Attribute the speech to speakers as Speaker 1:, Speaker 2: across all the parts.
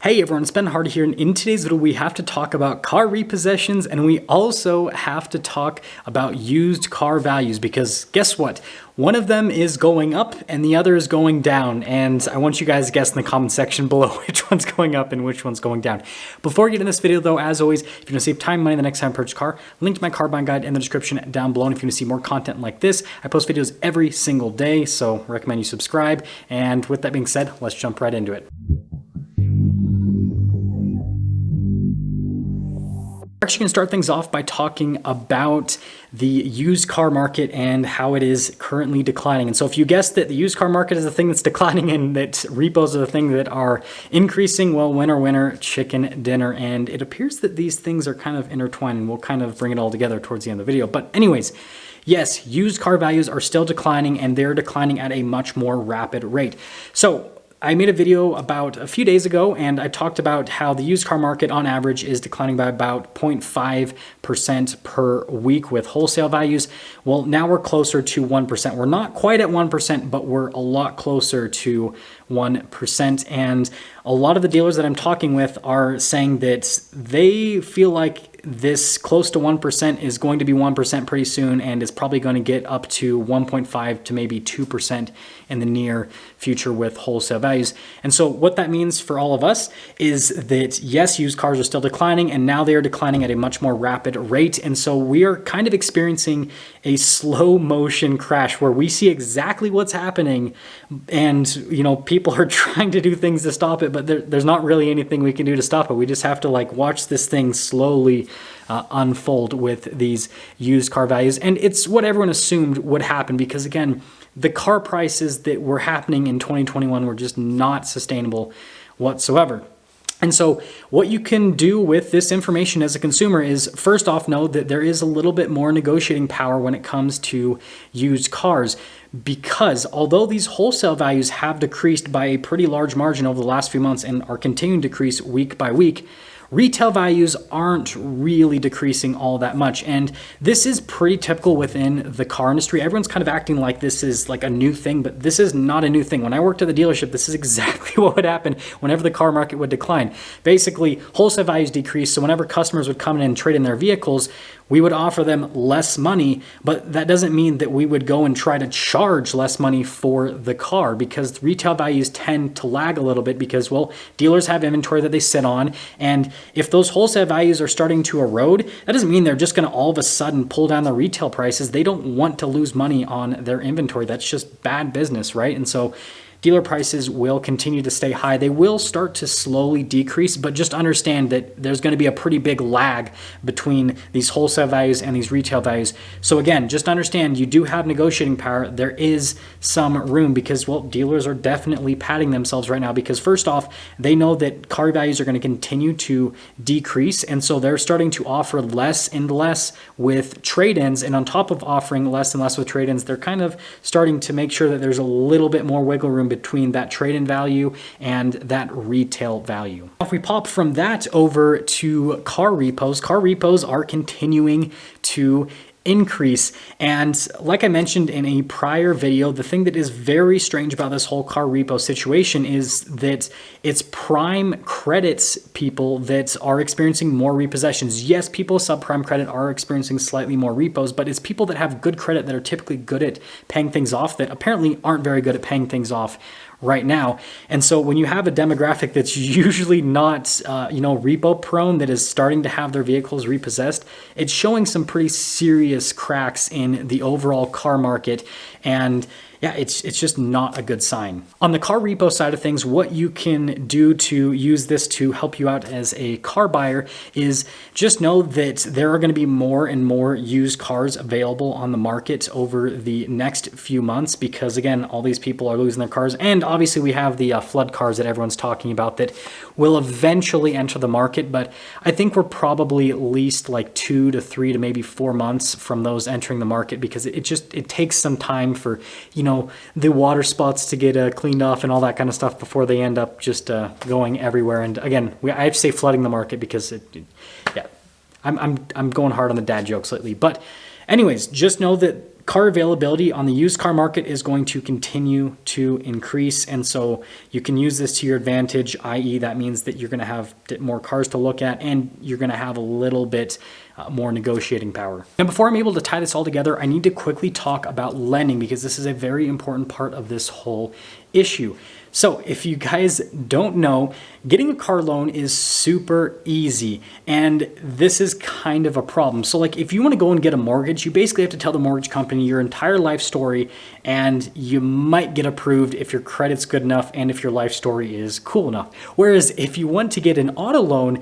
Speaker 1: Hey everyone, it's Ben Hardy here, and in today's video we have to talk about car repossessions, and we also have to talk about used car values, because guess what? One of them is going up and the other is going down, and I want you guys to guess in the comment section below which one's going up and which one's going down. Before we get in this video though, as always, if you want to save time and money the next time you purchase a car, link to my car buying guide in the description down below. And if you want to see more content like this, I post videos every single day, so recommend you subscribe. And with that being said, let's jump right into it. We're actually going to start things off by talking about the used car market and how it is currently declining. And so if you guessed that the used car market is the thing that's declining and that repos are the thing that are increasing, well, winner, winner, chicken dinner. And it appears that these things are kind of intertwined, and we'll kind of bring it all together towards the end of the video. But anyways, yes, used car values are still declining, and they're declining at a much more rapid rate. So I made a video about a few days ago, and I talked about how the used car market on average is declining by about 0.5% per week with wholesale values. Well, now we're closer to 1%. We're not quite at 1%, but we're a lot closer to 1%. And a lot of the dealers that I'm talking with are saying that they feel like this close to 1% is going to be 1% pretty soon, and is probably going to get up to 1.5 to maybe 2% in the near future with wholesale values. And so what that means for all of us is that yes, used cars are still declining, and now they are declining at a much more rapid rate. And so we are kind of experiencing a slow motion crash where we see exactly what's happening, and people are trying to do things to stop it, but there's not really anything we can do to stop it. We just have to watch this thing slowly unfold with these used car values. And it's what everyone assumed would happen, because again, the car prices that were happening in 2021 were just not sustainable whatsoever. And so what you can do with this information as a consumer is, first off, know that there is a little bit more negotiating power when it comes to used cars, because although these wholesale values have decreased by a pretty large margin over the last few months and are continuing to decrease week by week, retail values aren't really decreasing all that much. And this is pretty typical within the car industry. Everyone's kind of acting like this is like a new thing, but this is not a new thing. When I worked at the dealership, this is exactly what would happen whenever the car market would decline. Basically, wholesale values decrease, so whenever customers would come in and trade in their vehicles, we would offer them less money, but that doesn't mean that we would go and try to charge less money for the car, because retail values tend to lag a little bit because, well, dealers have inventory that they sit on. And if those wholesale values are starting to erode, that doesn't mean they're just going to all of a sudden pull down the retail prices. They don't want to lose money on their inventory. That's just bad business, right? And so dealer prices will continue to stay high. They will start to slowly decrease, but just understand that there's going to be a pretty big lag between these wholesale values and these retail values. So again, just understand you do have negotiating power. There is some room because, well, dealers are definitely patting themselves right now, because first off, they know that car values are going to continue to decrease, and so they're starting to offer less and less with trade-ins. And on top of offering less and less with trade-ins, they're kind of starting to make sure that there's a little bit more wiggle room between that trade-in value and that retail value. If we pop from that over to car repos are continuing to increase. And like I mentioned in a prior video, the thing that is very strange about this whole car repo situation is that it's prime credits people that are experiencing more repossessions. Yes, people with subprime credit are experiencing slightly more repos, but it's people that have good credit that are typically good at paying things off that apparently aren't very good at paying things off right now. And so when you have a demographic that's usually not repo prone, that is starting to have their vehicles repossessed, it's showing some pretty serious cracks in the overall car market. And yeah, it's just not a good sign. On the car repo side of things, what you can do to use this to help you out as a car buyer is just know that there are going to be more and more used cars available on the market over the next few months, because again, all these people are losing their cars. And obviously we have the flood cars that everyone's talking about that will eventually enter the market, but I think we're probably at least like 2 to 3 to maybe 4 months from those entering the market, because it takes some time for the water spots to get cleaned off and all that kind of stuff before they end up just going everywhere. And again, I have to say flooding the market because I'm going hard on the dad jokes lately. But Anyways, just know that car availability on the used car market is going to continue to increase. And so you can use this to your advantage, i.e. that means that you're going to have more cars to look at and you're going to have a little bit more negotiating power. Now, before I'm able to tie this all together, I need to quickly talk about lending because this is a very important part of this whole issue. So if you guys don't know, getting a car loan is super easy, and this is kind of a problem. So like if you want to go and get a mortgage, you basically have to tell the mortgage company your entire life story, and you might get approved if your credit's good enough and if your life story is cool enough. Whereas if you want to get an auto loan,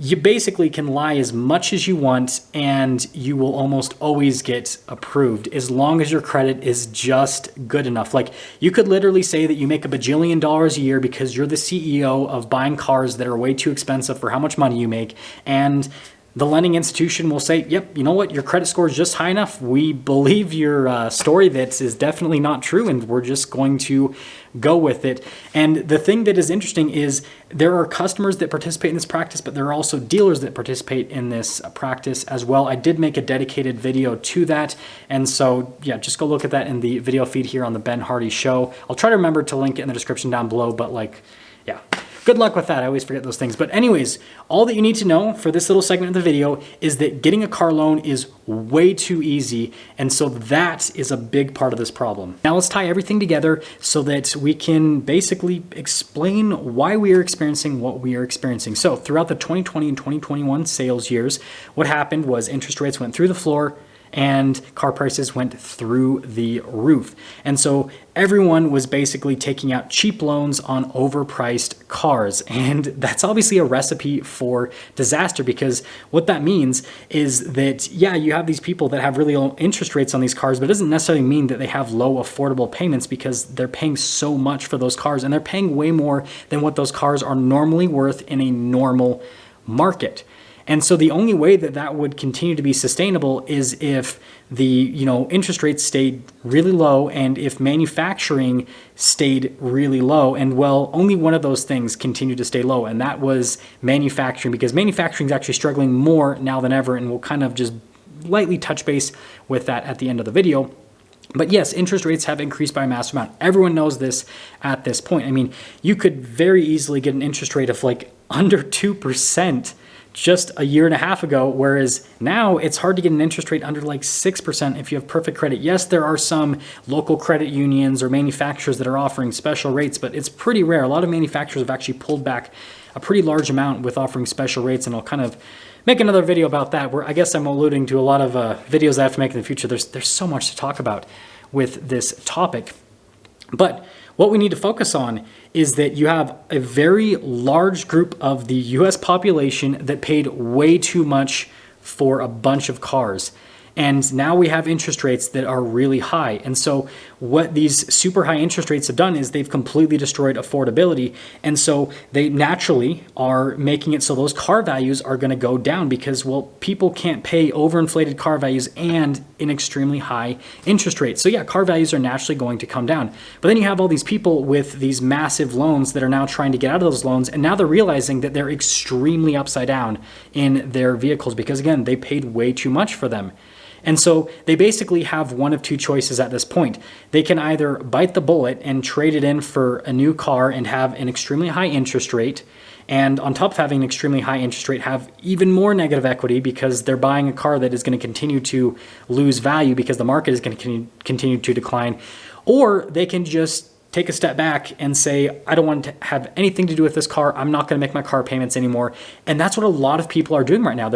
Speaker 1: you basically can lie as much as you want and you will almost always get approved as long as your credit is just good enough. Like you could literally say that you make $1 bajillion a year because you're the CEO of buying cars that are way too expensive for how much money you make, and the lending institution will say, yep, you know what, your credit score is just high enough. We believe your story that is definitely not true, and we're just going to go with it. And the thing that is interesting is there are customers that participate in this practice, but there are also dealers that participate in this practice as well. I did make a dedicated video to that. And so, yeah, just go look at that in the video feed here on the Ben Hardy Show. I'll try to remember to link it in the description down below, but like, yeah. Good luck with that. I always forget those things. But anyways, all that you need to know for this little segment of the video is that getting a car loan is way too easy. And so that is a big part of this problem. Now let's tie everything together so that we can basically explain why we are experiencing what we are experiencing. So throughout the 2020 and 2021 sales years, what happened was interest rates went through the floor and car prices went through the roof. And so everyone was basically taking out cheap loans on overpriced cars. And that's obviously a recipe for disaster, because what that means is that, yeah, you have these people that have really low interest rates on these cars, but it doesn't necessarily mean that they have low affordable payments, because they're paying so much for those cars, and they're paying way more than what those cars are normally worth in a normal market. And so the only way that that would continue to be sustainable is if the interest rates stayed really low and if manufacturing stayed really low. And well, only one of those things continued to stay low, and that was manufacturing, because manufacturing is actually struggling more now than ever, and we'll kind of just lightly touch base with that at the end of the video. But yes, interest rates have increased by a massive amount. Everyone knows this at this point. I mean, you could very easily get an interest rate of like under 2% just a year and a half ago, whereas now it's hard to get an interest rate under like 6% if you have perfect credit. Yes, there are some local credit unions or manufacturers that are offering special rates, but it's pretty rare. A lot of manufacturers have actually pulled back a pretty large amount with offering special rates, and I'll kind of make another video about that, where I guess I'm alluding to a lot of videos I have to make in the future. There's so much to talk about with this topic. But what we need to focus on is that you have a very large group of the US population that paid way too much for a bunch of cars. And now we have interest rates that are really high. And so what these super high interest rates have done is they've completely destroyed affordability. And so they naturally are making it so those car values are going to go down, because, well, people can't pay overinflated car values and an extremely high interest rate. So yeah, car values are naturally going to come down. But then you have all these people with these massive loans that are now trying to get out of those loans. And now they're realizing that they're extremely upside down in their vehicles because, again, they paid way too much for them. And so they basically have one of two choices at this point. They can either bite the bullet and trade it in for a new car and have an extremely high interest rate, and on top of having an extremely high interest rate, have even more negative equity because they're buying a car that is going to continue to lose value because the market is going to continue to decline. Or they can just take a step back and say, I don't want to have anything to do with this car. I'm not going to make my car payments anymore. And that's what a lot of people are doing right now.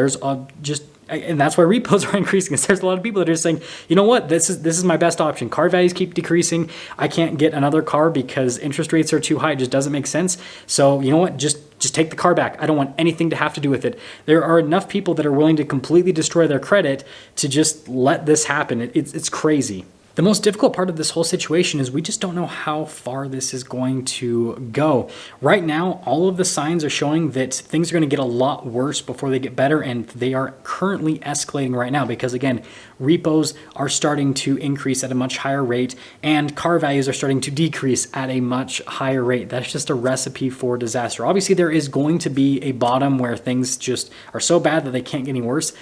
Speaker 1: And that's why repos are increasing. There's a lot of people that are just saying, you know what, this is my best option. Car values keep decreasing. I can't get another car because interest rates are too high. It just doesn't make sense. So you know what, just take the car back. I don't want anything to have to do with it. There are enough people that are willing to completely destroy their credit to just let this happen. It's crazy. The most difficult part of this whole situation is we just don't know how far this is going to go. Right now, all of the signs are showing that things are going to get a lot worse before they get better, and they are currently escalating right now because, again, repos are starting to increase at a much higher rate, and car values are starting to decrease at a much higher rate. That's just a recipe for disaster. Obviously, there is going to be a bottom where things just are so bad that they can't get any worse.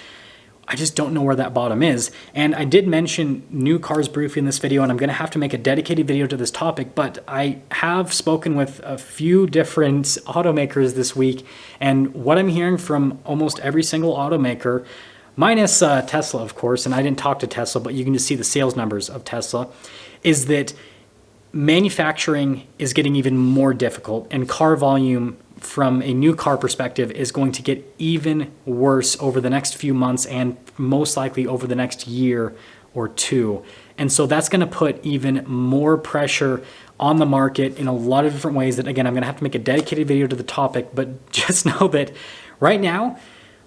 Speaker 1: I just don't know where that bottom is. And I did mention new cars briefly in this video, and I'm gonna have to make a dedicated video to this topic, but I have spoken with a few different automakers this week, and what I'm hearing from almost every single automaker, minus Tesla, of course, and I didn't talk to Tesla, but you can just see the sales numbers of Tesla, is that manufacturing is getting even more difficult, and car volume from a new car perspective is going to get even worse over the next few months and most likely over the next year or two. And so that's going to put even more pressure on the market in a lot of different ways that, again, I'm going to have to make a dedicated video to the topic, but just know that right now,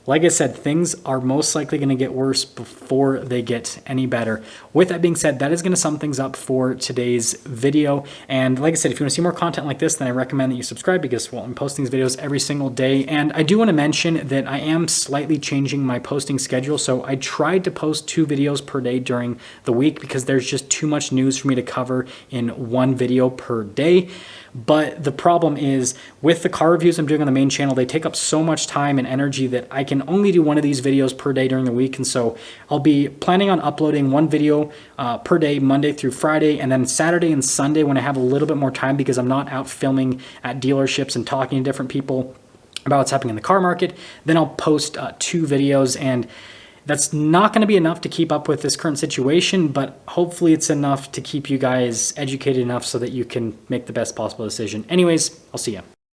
Speaker 1: like I said, things are most likely going to get worse before they get any better. With that being said, that is going to sum things up for today's video. And like I said, if you want to see more content like this, then I recommend that you subscribe because, well, I'm posting these videos every single day. And I do want to mention that I am slightly changing my posting schedule. So I tried to post 2 videos per day during the week because there's just too much news for me to cover in 1 video per day. But the problem is with the car reviews I'm doing on the main channel, they take up so much time and energy that I can only do 1 of these videos per day during the week. And so I'll be planning on uploading 1 video per day, Monday through Friday, and then Saturday and Sunday when I have a little bit more time because I'm not out filming at dealerships and talking to different people about what's happening in the car market. Then I'll post 2 videos, and that's not going to be enough to keep up with this current situation, but hopefully it's enough to keep you guys educated enough so that you can make the best possible decision. Anyways, I'll see you.